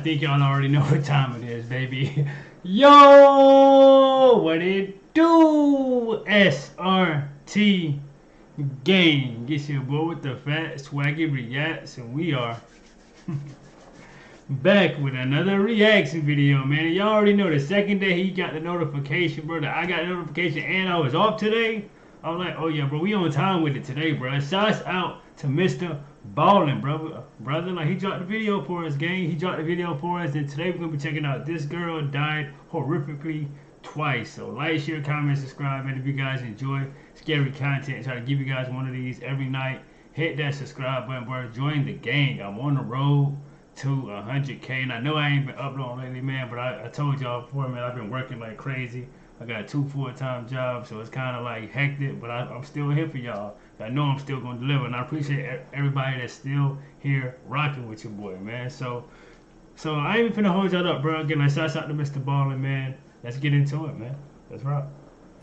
think y'all already know what time it is, baby. Yo, what it do? SRT gang. Get your boy with the fat SwaggyReacts, and we are back with another reaction video, man. And y'all already know the second day he got the notification, bro, that I got the notification and I was off today. I was like, oh yeah, bro, we on time with it today, bro. Shouts out to Mr. Ballen, brother. Like, he dropped the video for us, gang. He dropped the video for us, and today we're gonna be checking out This Girl Died Horrifically Twice. So like, share, comment, subscribe, and if you guys enjoy scary content, try to give you guys one of these every night. Hit that subscribe button, bro. Join the gang. I'm on the road to 100K, and I know I ain't been uploading lately, man, but I told y'all before, man, I've been working like crazy. I got 2 full-time jobs, so it's kind of like hectic, but I'm still here for y'all. I know I'm still going to deliver, and I appreciate everybody that's still here rocking with your boy, man. So I ain't even finna hold y'all up, bro. Again, like, shouts out to Mr. Ballen, man. Let's get into it, man. Let's rock.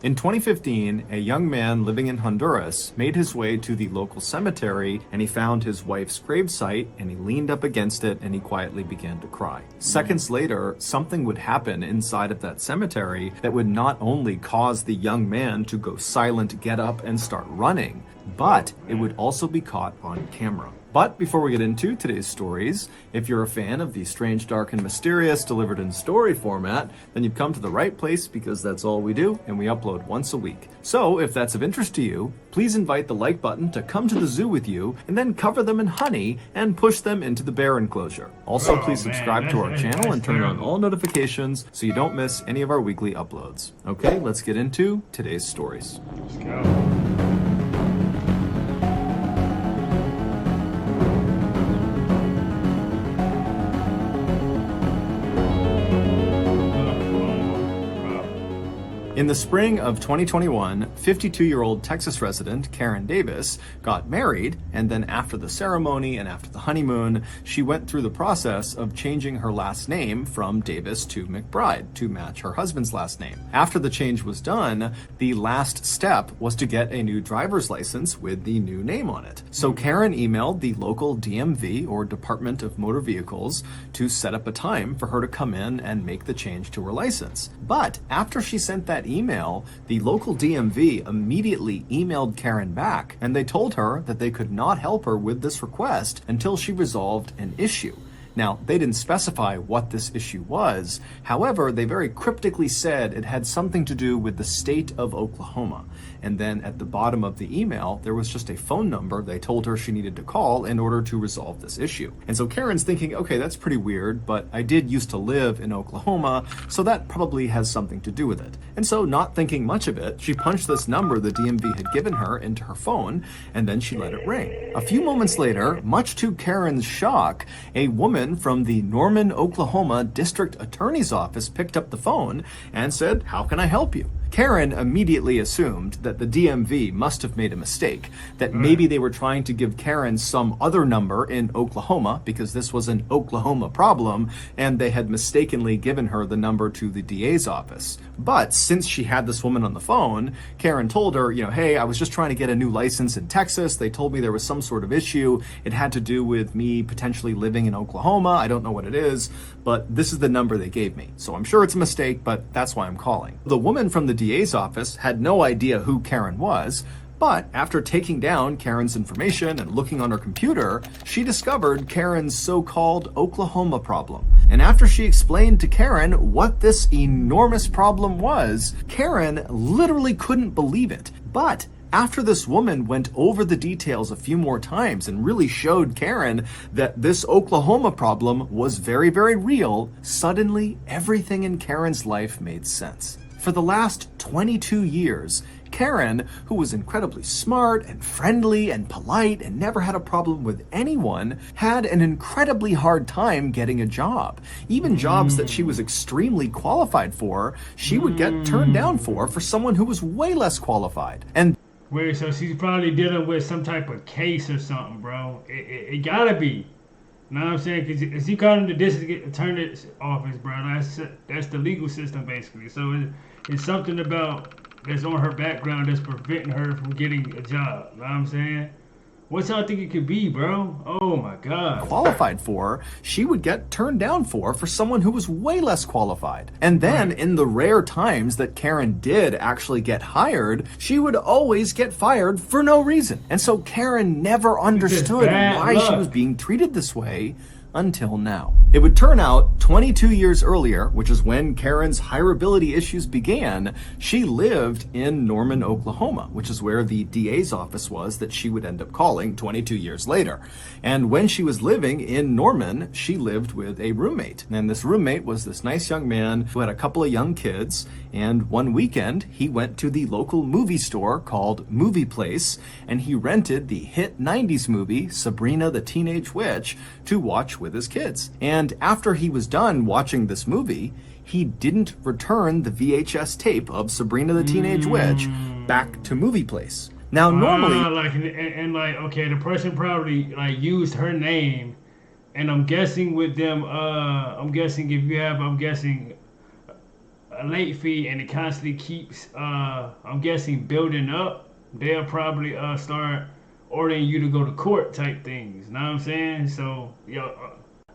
In 2015, a young man living in Honduras made his way to the local cemetery, and he found his wife's gravesite, and he leaned up against it and he quietly began to cry. Seconds later, something would happen inside of that cemetery that would not only cause the young man to go silent, get up, and start running, but it would also be caught on camera. But before we get into today's stories, if you're a fan of the strange, dark, and mysterious delivered in story format, then you've come to the right place, because that's all we do, and we upload once a week. So if that's of interest to you, please invite the like button to come to the zoo with you, and then cover them in honey and push them into the bear enclosure. Also, please subscribe to our channel and turn on all notifications so you don't miss any of our weekly uploads. Okay, let's get into today's stories. Let's go. In the spring of 2021, 52-year-old Texas resident Karen Davis got married, and then after the ceremony and after the honeymoon, she went through the process of changing her last name from Davis to McBride to match her husband's last name. After the change was done, the last step was to get a new driver's license with the new name on it. So Karen emailed the local DMV, or Department of Motor Vehicles, to set up a time for her to come in and make the change to her license. But after she sent that email, the local DMV immediately emailed Karen back, and they told her that they could not help her with this request until she resolved an issue. Now, they didn't specify what this issue was. However, they very cryptically said it had something to do with the state of Oklahoma. And then at the bottom of the email, there was just a phone number they told her she needed to call in order to resolve this issue. And so Karen's thinking, okay, that's pretty weird, but I did used to live in Oklahoma, so that probably has something to do with it. And so, not thinking much of it, she punched this number the DMV had given her into her phone, and then she let it ring. A few moments later, much to Karen's shock, a woman from the Norman, Oklahoma District Attorney's Office picked up the phone and said, "How can I help you?" Karen immediately assumed that the DMV must have made a mistake, that maybe they were trying to give Karen some other number in Oklahoma, because this was an Oklahoma problem, and they had mistakenly given her the number to the DA's office. But since she had this woman on the phone, Karen told her, hey, I was just trying to get a new license in Texas. They told me there was some sort of issue. It had to do with me potentially living in Oklahoma. I don't know what it is, but this is the number they gave me. So I'm sure it's a mistake, but that's why I'm calling. The woman from the DA's office had no idea who Karen was, but after taking down Karen's information and looking on her computer, she discovered Karen's so-called Oklahoma problem. And after she explained to Karen what this enormous problem was, Karen literally couldn't believe it. But after this woman went over the details a few more times and really showed Karen that this Oklahoma problem was very, very real, suddenly everything in Karen's life made sense. For the last 22 years, Karen, who was incredibly smart and friendly and polite and never had a problem with anyone, had an incredibly hard time getting a job. Even jobs that she was extremely qualified for, she would get turned down for someone who was way less qualified. And wait, so she's probably dealing with some type of case or something, bro. It gotta be. You know what I'm saying? Because he called him the district attorney's office, bro. That's the legal system, basically. So it's something about that's on her background that's preventing her from getting a job. You know what I'm saying? What y'all think it could be, bro? Oh my God. qualified for, she would get turned down for someone who was way less qualified. And then in the rare times that Karen did actually get hired, she would always get fired for no reason. And so Karen never understood why she was being treated this way until now. It would turn out 22 years earlier, which is when Karen's hireability issues began, she lived in Norman, Oklahoma, which is where the DA's office was that she would end up calling 22 years later. And when she was living in Norman, she lived with a roommate. And this roommate was this nice young man who had a couple of young kids. And one weekend, he went to the local movie store called Movie Place, and he rented the hit 90s movie, Sabrina the Teenage Witch, to watch with his kids. And after he was done watching this movie, he didn't return the VHS tape of Sabrina the Teenage Witch back to Movie Place. Now, normally... okay, the person probably, like, used her name, and I'm guessing with them, I'm guessing if you have, a late fee and it constantly keeps, I'm guessing, building up, they'll probably start ordering you to go to court type things. Know what I'm saying? So,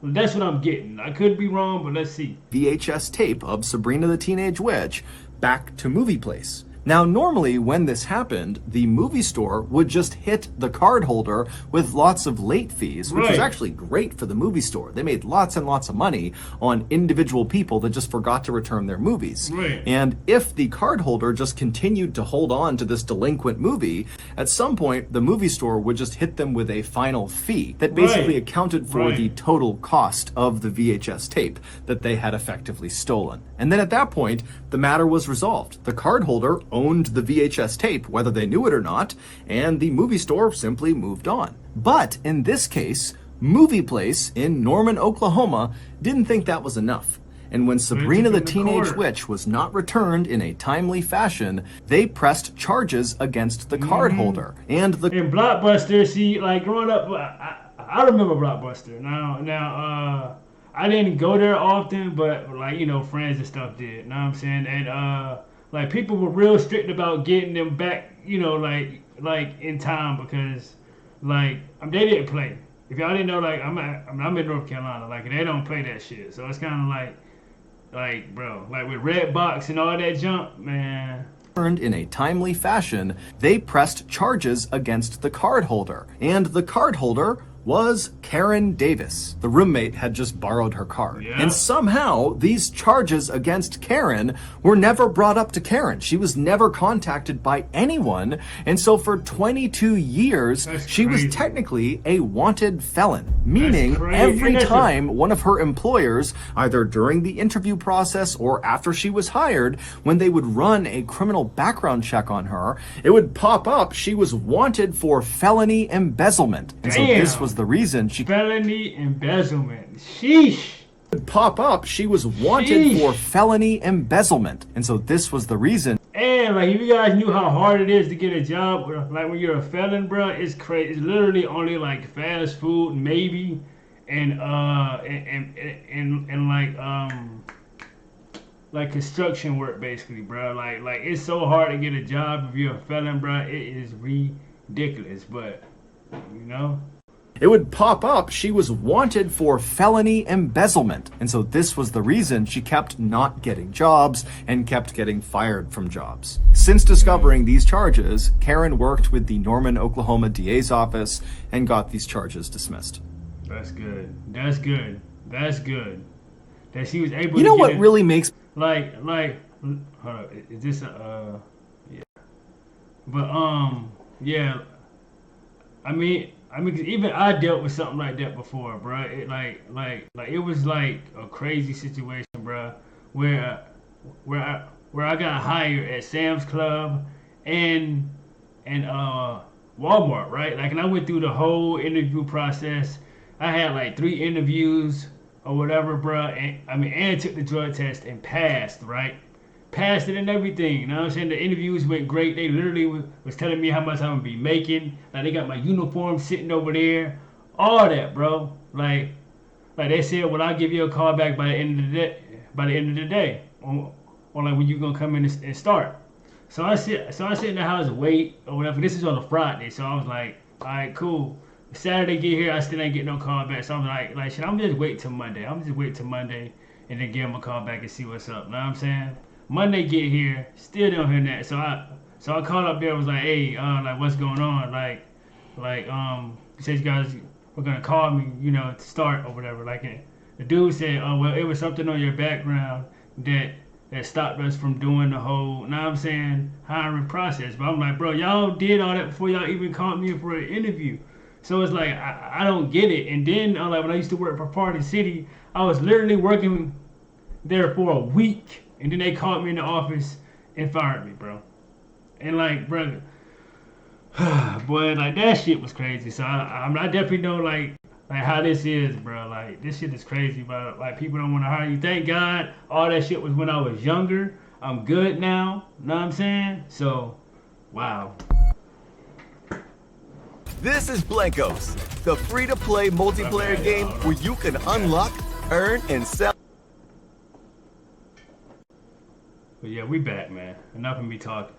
that's what I'm getting. I could be wrong, but let's see. VHS tape of Sabrina the Teenage Witch back to Movie Place. Now, normally when this happened, the movie store would just hit the card holder with lots of late fees, which was actually great for the movie store. They made lots and lots of money on individual people that just forgot to return their movies. And if the card holder just continued to hold on to this delinquent movie, at some point the movie store would just hit them with a final fee that basically accounted for the total cost of the VHS tape that they had effectively stolen. And then at that point, the matter was resolved. The card holder owned the VHS tape, whether they knew it or not, and the movie store simply moved on. But in this case, Movie Place in Norman, Oklahoma didn't think that was enough. And when Sabrina the Teenage Witch was not returned in a timely fashion, they pressed charges against the card holder. And the in Blockbuster, see, like growing up, I remember Blockbuster. Now, I didn't go there often, but like, friends and stuff did. Know what I'm saying? And like people were real strict about getting them back, like in time because they didn't play. If y'all didn't know, like I'm in North Carolina, like they don't play that shit. So it's kind of like bro, like with Redbox and all that junk, man. In a timely fashion, they pressed charges against the card holder, and the card holder was Karen Davis. The roommate had just borrowed her card. And somehow, these charges against Karen were never brought up to Karen. She was never contacted by anyone, and so for 22 years, she was technically a wanted felon. Meaning, every time one of her employers, either during the interview process or after she was hired, when they would run a criminal background check on her, it would pop up she was wanted for felony embezzlement. And so this was the reason she... Felony embezzlement. Sheesh. Pop up, she was wanted for felony embezzlement. And so this was the reason. And like, if you guys knew how hard it is to get a job, like when you're a felon, bro, it's crazy. It's literally only like fast food, maybe, and like construction work, basically, bro. Like it's so hard to get a job if you're a felon, bro. It is ridiculous, but it would pop up she was wanted for felony embezzlement. And so this was the reason she kept not getting jobs and kept getting fired from jobs. Since discovering these charges, Karen worked with the Norman, Oklahoma DA's office and got these charges dismissed. That's good. That's good. That's good. That she was able to You know what really makes... Like, hold up, is this yeah. But, yeah. I mean, 'cause even I dealt with something like that before, bro. It it was like a crazy situation, bro, where I got hired at Sam's Club and Walmart, right? Like, and I went through the whole interview process. I had like 3 interviews or whatever, bro. And took the drug test and passed, right? Passed it and everything, you know what I'm saying? The interviews went great. They literally was telling me how much I'm gonna be making. Like, they got my uniform sitting over there, all that, bro. Like they said, well, I'll give you a call back by the end of the day, on like when you gonna come in and start. So I sit in the house, wait or whatever. This is on a Friday, so I was like, All right, cool. Saturday get here, I still ain't get no call back. So I'm like shit. I'm just wait till Monday. I'm just wait till Monday, and then give him a call back and see what's up. Know what I'm saying? Monday get here, still don't hear that. So I called up there. Was like, hey, like what's going on? He says you guys were gonna call me, you know, to start or whatever. Like, the dude said, oh well, it was something on your background that stopped us from doing the whole, know what I'm saying, hiring process. But I'm like, bro, y'all did all that before y'all even called me for an interview. So it's like I don't get it. And then like when I used to work for Party City, I was literally working there for a week, and then they called me in the office and fired me, bro. And like, bro, boy, like that shit was crazy. So I definitely know like how this is, bro. Like this shit is crazy, bro. Like people don't want to hire you. Thank God, all that shit was when I was younger. I'm good now. Know what I'm saying? So, wow. This is Blankos, the free-to-play multiplayer game where you can unlock, earn, and sell. But yeah, we back, man. Enough of me talking.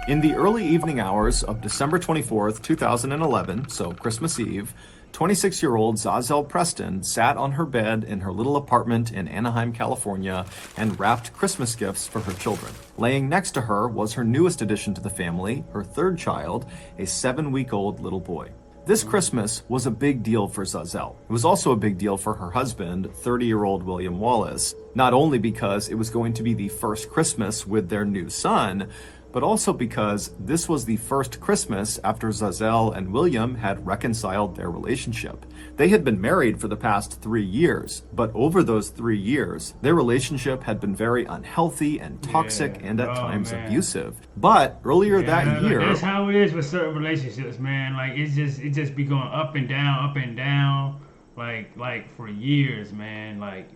In the early evening hours of December 24th, 2011, so Christmas Eve, 26-year-old Zazel Preston sat on her bed in her little apartment in Anaheim, California, and wrapped Christmas gifts for her children. Laying next to her was her newest addition to the family, her third child, a 7-week-old little boy. This Christmas was a big deal for Zazel. It was also a big deal for her husband, 30-year-old William Wallace, not only because it was going to be the first Christmas with their new son, but also because this was the first Christmas after Zazel and William had reconciled their relationship. They had been married for the past 3 years, but over those 3 years, their relationship had been very unhealthy and toxic and at times abusive. But earlier that year... That's how it is with certain relationships, man. Like, it just be going up and down, like for years, man. Like,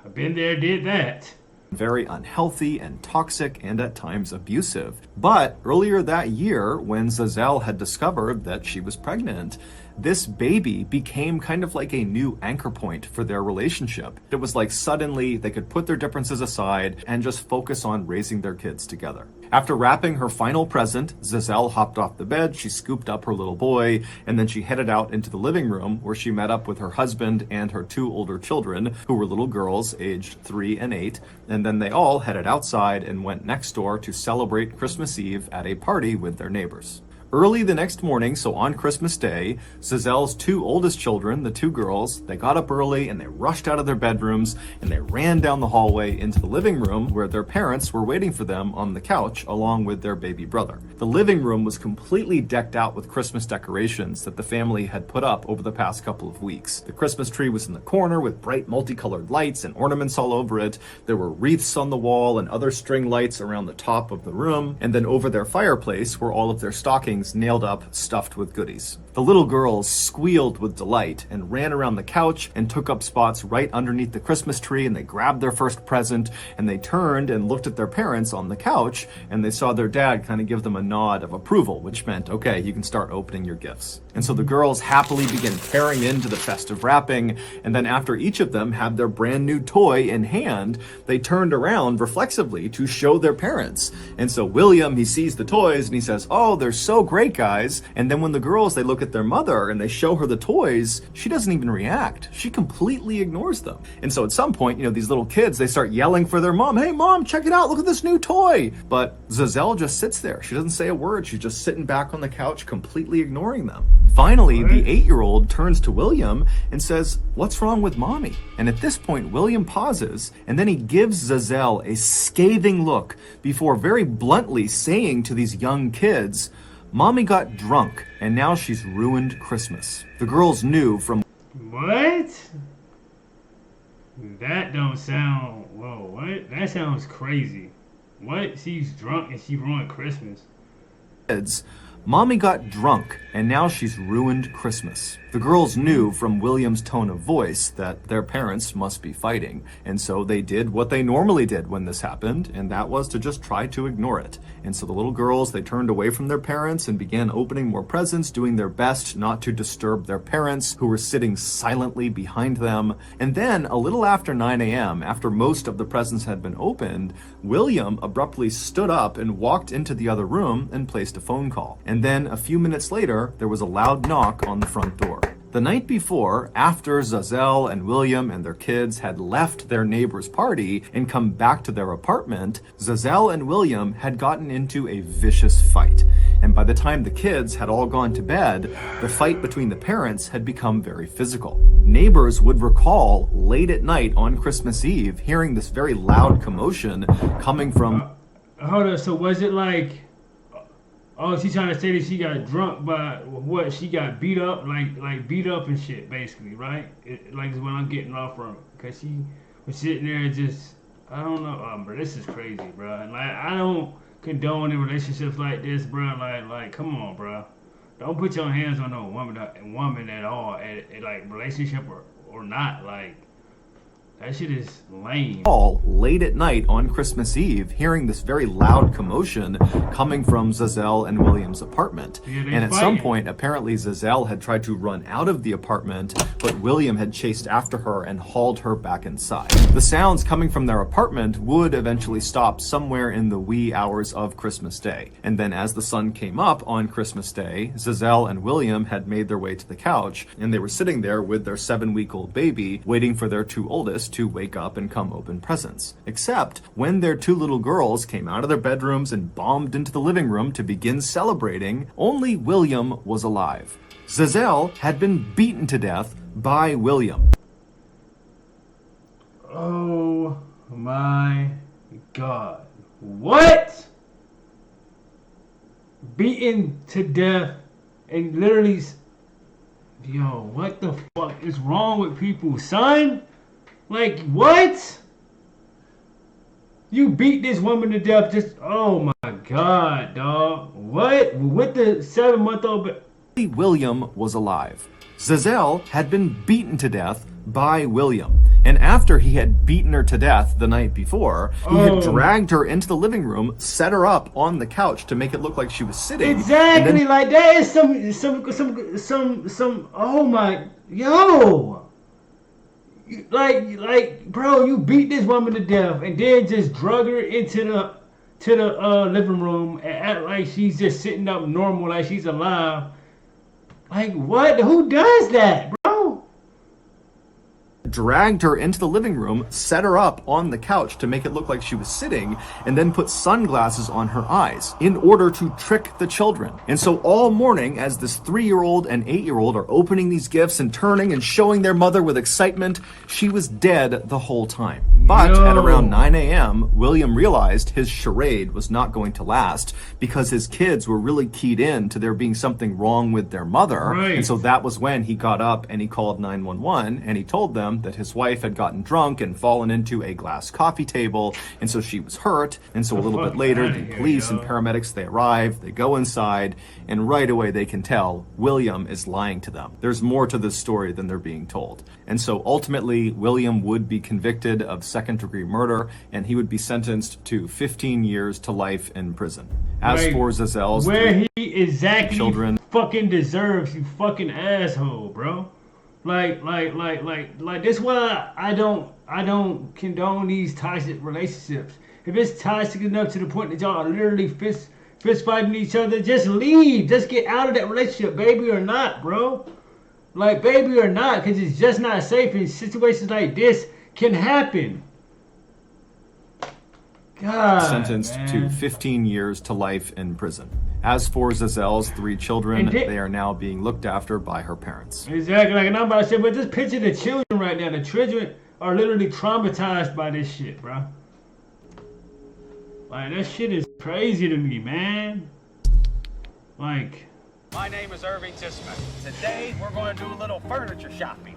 I've been there, did that. Very unhealthy and toxic and at times abusive. But earlier that year, when Zazel had discovered that she was pregnant, this baby became kind of like a new anchor point for their relationship. It was like suddenly they could put their differences aside and just focus on raising their kids together. After wrapping her final present, Zazel hopped off the bed, she scooped up her little boy, and then she headed out into the living room where she met up with her husband and her 2 older children, who were little girls aged 3 and 8, and then they all headed outside and went next door to celebrate Christmas Eve at a party with their neighbors. Early the next morning, so on Christmas Day, Zazel's 2 oldest children, the 2 girls, they got up early and they rushed out of their bedrooms and they ran down the hallway into the living room where their parents were waiting for them on the couch along with their baby brother. The living room was completely decked out with Christmas decorations that the family had put up over the past couple of weeks. The Christmas tree was in the corner with bright multicolored lights and ornaments all over it. There were wreaths on the wall and other string lights around the top of the room. And then over their fireplace were all of their stockings nailed up, stuffed with goodies. The little girls squealed with delight and ran around the couch and took up spots right underneath the Christmas tree, and they grabbed their first present and they turned and looked at their parents on the couch, and they saw their dad kind of give them a nod of approval, which meant, okay, you can start opening your gifts. And so the girls happily began tearing into the festive wrapping, and then after each of them had their brand new toy in hand, they turned around reflexively to show their parents. And so William, he sees the toys and he says, oh, they're so great, guys. And then when the girls, they look at their mother and they show her the toys, she doesn't even react. She completely ignores them. And so at some point, these little kids, they start yelling for their mom, hey mom, check it out, look at this new toy. But Zazel just sits there. She doesn't say a word. She's just sitting back on the couch, completely ignoring them. Finally, the 8-year-old turns to William and says, what's wrong with mommy? And at this point, William pauses, and then he gives Zazel a scathing look before very bluntly saying to these young kids, mommy got drunk, and now she's ruined Christmas. The girls knew from... What? That don't sound... Whoa, what? That sounds crazy. What? She's drunk and she ruined Christmas. Mommy got drunk, and now she's ruined Christmas. The girls knew from William's tone of voice that their parents must be fighting, and so they did what they normally did when this happened, and that was to just try to ignore it. And so the little girls, they turned away from their parents and began opening more presents, doing their best not to disturb their parents, who were sitting silently behind them. And then, a little after 9 a.m., after most of the presents had been opened, William abruptly stood up and walked into the other room and placed a phone call. And then, a few minutes later, there was a loud knock on the front door. The night before, after Zazelle and William and their kids had left their neighbor's party and come back to their apartment, Zazelle and William had gotten into a vicious fight. And by the time the kids had all gone to bed, the fight between the parents had become very physical. Neighbors would recall late at night on Christmas Eve hearing this very loud commotion coming from... Hold on, so was it like... Oh, she's trying to say that she got drunk by what? She got beat up, like beat up and shit, basically, right? Like is what I'm getting off from, cause she was sitting there and just, I don't know, bro, this is crazy, bro. And like I don't condone in relationships like this, bro. Like come on, bro. Don't put your hands on no woman at all, at like relationship or not, like. That shit is lame. All late at night on Christmas Eve, hearing this very loud commotion coming from Zazelle and William's apartment. Yeah, and at some point, apparently Zazelle had tried to run out of the apartment, but William had chased after her and hauled her back inside. The sounds coming from their apartment would eventually stop somewhere in the wee hours of Christmas Day. And then as the sun came up on Christmas Day, Zazelle and William had made their way to the couch, and they were sitting there with their 7-week-old baby, waiting for their two oldest to wake up and come open presents. Except when their two little girls came out of their bedrooms and bombed into the living room to begin celebrating, only William was alive. Zazelle had been beaten to death by William. Oh my God. What? Beaten to death and literally... Yo, what the fuck is wrong with people, son? Like, what? You beat this woman to death just... Oh my God, dog. What? With the 7-month-old... William was alive. Zazelle had been beaten to death by William. And after he had beaten her to death the night before, he had dragged her into the living room, set her up on the couch to make it look like she was sitting. Exactly, and then, like that is some oh my, yo. Like, bro, you beat this woman to death and then just drug her into the living room and act like she's just sitting up normal, like she's alive. Like, what? Who does that, bro? Dragged her into the living room, set her up on the couch to make it look like she was sitting, and then put sunglasses on her eyes in order to trick the children. And so all morning, as this 3-year-old and 8-year-old are opening these gifts and turning and showing their mother with excitement, she was dead the whole time. But at around 9 a.m., William realized his charade was not going to last because his kids were really keyed in to there being something wrong with their mother. Right. And so that was when he got up and he called 911 and he told them that his wife had gotten drunk and fallen into a glass coffee table, and so she was hurt. And so a little bit later, the police and paramedics, they arrive, they go inside, and right away they can tell William is lying to them. There's more to this story than they're being told. And so ultimately, William would be convicted of second-degree murder, and he would be sentenced to 15 years to life in prison. As for Zazelle's where he exactly children fucking deserves, you fucking asshole, bro. Like this why I don't condone these toxic relationships. If it's toxic enough to the point that y'all are literally fist fighting each other, just leave. Just get out of that relationship, baby or not, bro. Like, baby or not, because it's just not safe, and situations like this can happen. God, sentenced to 15 years to life in prison. As for Zazelle's 3 children, they are now being looked after by her parents. Exactly, like, and I'm about to say, but just picture the children right now. The children are literally traumatized by this shit, bro. Like, that shit is crazy to me, man. Like... My name is Irving Tisman. Today, we're going to do a little furniture shopping.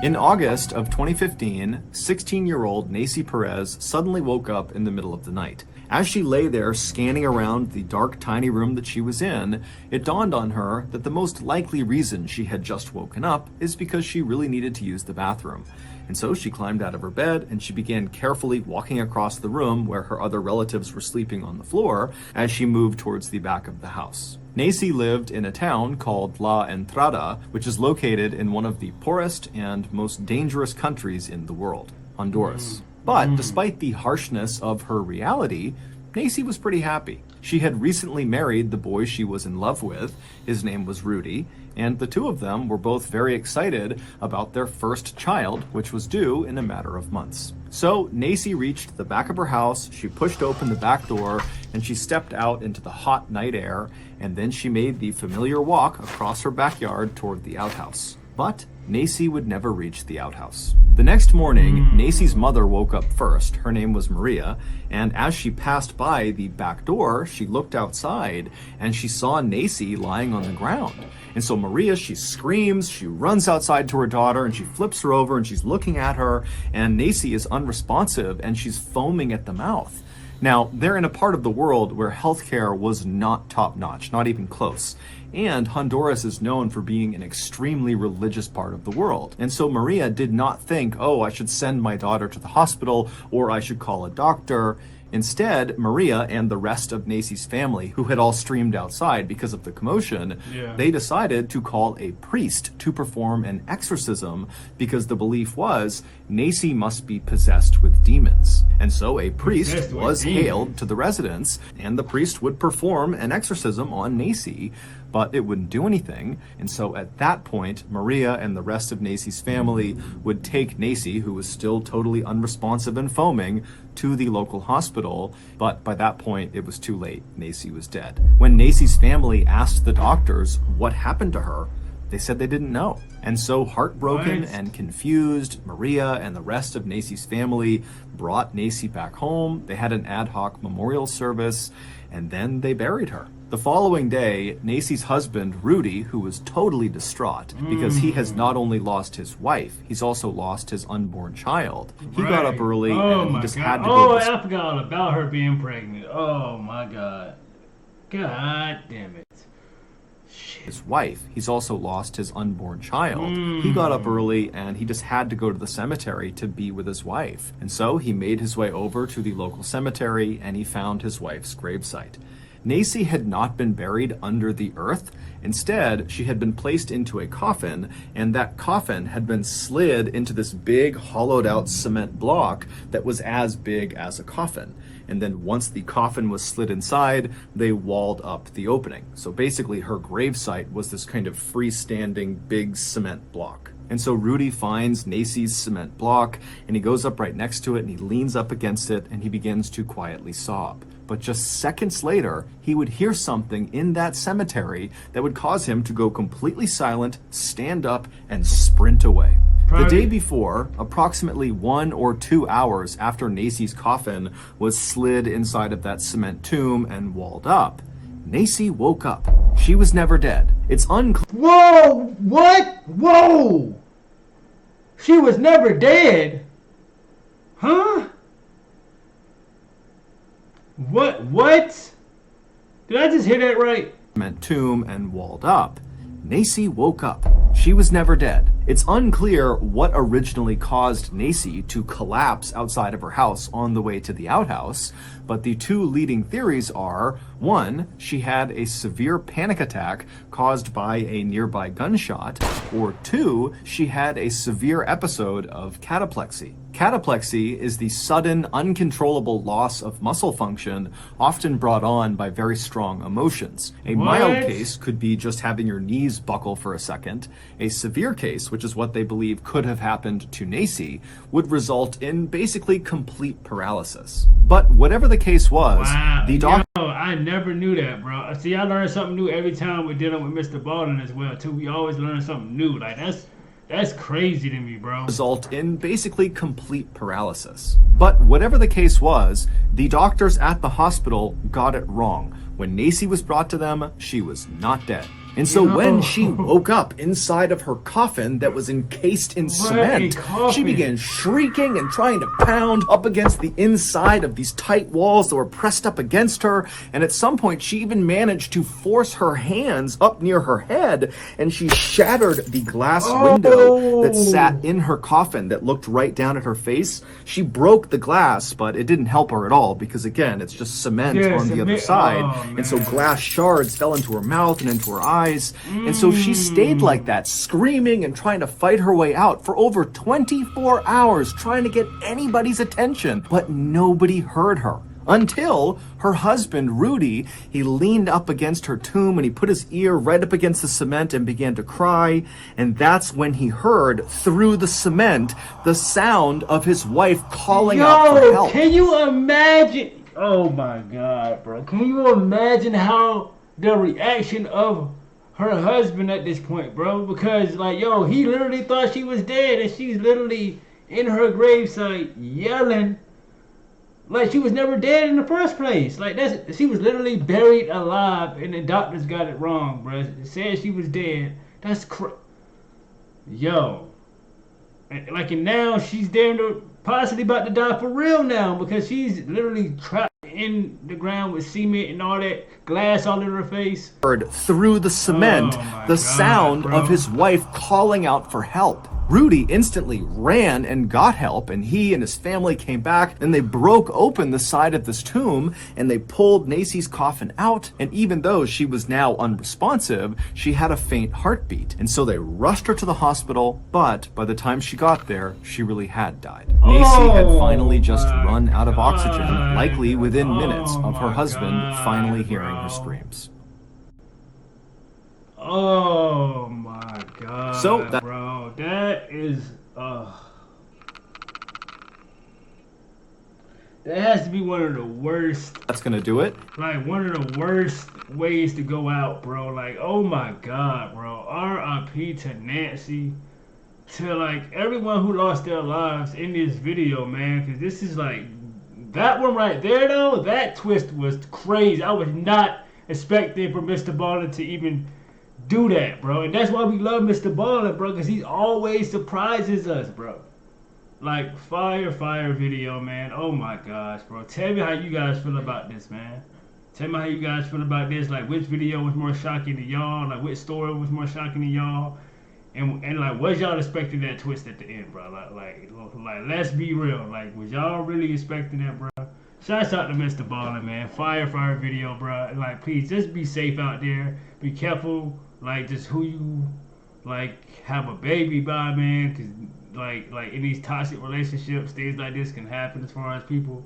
In August of 2015, 16-year-old Nacy Perez suddenly woke up in the middle of the night. As she lay there scanning around the dark, tiny room that she was in, it dawned on her that the most likely reason she had just woken up is because she really needed to use the bathroom. And so she climbed out of her bed and she began carefully walking across the room where her other relatives were sleeping on the floor as she moved towards the back of the house. Nacy lived in a town called La Entrada, which is located in one of the poorest and most dangerous countries in the world, Honduras. But despite the harshness of her reality, Nacy was pretty happy. She had recently married the boy she was in love with. His name was Rudy, and the two of them were both very excited about their first child, which was due in a matter of months. So Nacy reached the back of her house, she pushed open the back door, and she stepped out into the hot night air, and then she made the familiar walk across her backyard toward the outhouse. But Nacy would never reach the outhouse. The next morning, Nacy's mother woke up first. Her name was Maria, and as she passed by the back door, she looked outside and she saw Nacy lying on the ground. And so Maria, she screams, she runs outside to her daughter and she flips her over and she's looking at her, and Nacy is unresponsive and she's foaming at the mouth. Now, they're in a part of the world where healthcare was not top-notch, not even close. And Honduras is known for being an extremely religious part of the world. And so Maria did not think, oh, I should send my daughter to the hospital or I should call a doctor. Instead, Maria and the rest of Nacy's family, who had all streamed outside because of the commotion, they decided to call a priest to perform an exorcism because the belief was Nacy must be possessed with demons. And so a priest was hailed to the residence, and the priest would perform an exorcism on Nacy, but it wouldn't do anything. And so at that point, Maria and the rest of Nacy's family would take Nacy, who was still totally unresponsive and foaming, to the local hospital. But by that point, it was too late. Nacy was dead. When Nacy's family asked the doctors what happened to her, they said they didn't know. And so heartbroken and confused, Maria and the rest of Nacy's family brought Nacy back home. They had an ad hoc memorial service, and then they buried her. The following day, Nacy's husband, Rudy, who was totally distraught because he has not only lost his wife, he's also lost his unborn child. He got up early and he just had to go to I forgot all about her being pregnant. Oh my God. God damn it. his wife. He's also lost his unborn child. He got up early and he just had to go to the cemetery to be with his wife. And so he made his way over to the local cemetery and he found his wife's gravesite. Nacy had not been buried under the earth. Instead, she had been placed into a coffin, and that coffin had been slid into this big hollowed out cement block that was as big as a coffin. And then once the coffin was slid inside, they walled up the opening. So basically her gravesite was this kind of freestanding big cement block. And so Rudy finds Nacy's cement block and he goes up right next to it and he leans up against it and he begins to quietly sob. But just seconds later, he would hear something in that cemetery that would cause him to go completely silent, stand up, and sprint away. The day before, approximately 1 or 2 hours after Nacy's coffin was slid inside of that cement tomb and walled up, Nacy woke up. She was never dead. It's unclear. Whoa! What? Whoa! She was never dead? Huh? What? Did I just hear that right? Tomb and walled up. Nacy woke up. She was never dead. It's unclear what originally caused Nacy to collapse outside of her house on the way to the outhouse, but the two leading theories are, 1, she had a severe panic attack caused by a nearby gunshot, or 2, she had a severe episode of cataplexy. Cataplexy is the sudden, uncontrollable loss of muscle function, often brought on by very strong emotions. A mild case could be just having your knees buckle for a second. A severe case, which is what they believe could have happened to Nacy, would result in basically complete paralysis. But whatever the case was, the doctor... I never knew that, bro. See, I learn something new every time we're dealing with Mr. Ballen as well, too. We always learn something new. Like, that's crazy to me, bro. Result in basically complete paralysis. But whatever the case was, the doctors at the hospital got it wrong. When Nacy was brought to them, she was not dead. And so when she woke up inside of her coffin that was encased in cement, she began shrieking and trying to pound up against the inside of these tight walls that were pressed up against her. And at some point, she even managed to force her hands up near her head, and she shattered the glass window that sat in her coffin that looked right down at her face. She broke the glass, but it didn't help her at all because, again, it's just cement on the other side. And so glass shards fell into her mouth and into her eyes. And so she stayed like that, screaming and trying to fight her way out for over 24 hours, trying to get anybody's attention. But nobody heard her. Until her husband, Rudy, he leaned up against her tomb and he put his ear right up against the cement and began to cry. And that's when he heard through the cement the sound of his wife calling out for help. Can you imagine? Oh my God, bro. Can you imagine how the reaction of her husband at this point, bro? Because, like, yo, he literally thought she was dead and she's literally in her gravesite yelling like she was never dead in the first place. Like, she was literally buried alive and the doctors got it wrong, bro. It said she was dead. That's yo. And now she's damn near possibly about to die for real now because she's literally trapped in the ground with cement and all that glass all in her face. Heard through the cement the sound of his wife calling out for help. Rudy instantly ran and got help, and he and his family came back, and they broke open the side of this tomb, and they pulled Nacy's coffin out, and even though she was now unresponsive, she had a faint heartbeat, and so they rushed her to the hospital, but by the time she got there, she really had died. Nacy had finally just run out of oxygen, likely within minutes of her husband finally hearing her screams. Oh my God, so bro, that is, that has to be one of the worst. That's gonna do it. Like, one of the worst ways to go out, bro. Like, oh my God, bro. R.I.P. to Nancy, to like everyone who lost their lives in this video, man. Because this is like, that one right there, though, that twist was crazy. I was not expecting for Mr. Ballen to even do that, bro. And that's why we love Mr. Ballen, bro, because he always surprises us, bro. Like, fire video, man. Oh my gosh, bro. Tell me how you guys feel about this, man. Tell me how you guys feel about this. Like, which video was more shocking to y'all? Like, which story was more shocking to y'all? And like, was y'all expecting that twist at the end, bro? Like, let's be real. Like, was y'all really expecting that, bro? Shouts out to Mr. Ballen, man. Fire video, bro. Like, please, just be safe out there. Be careful. Like, just who you, like, have a baby by, man, because, like, in these toxic relationships, things like this can happen as far as people,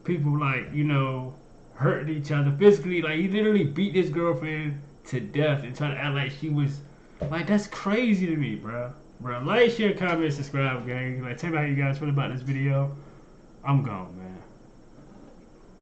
like, you know, hurting each other physically. Like, he literally beat his girlfriend to death and tried to act like she was, like, that's crazy to me, bro. Like, share, comment, subscribe, gang. Like, tell me how you guys feel about this video. I'm gone, man.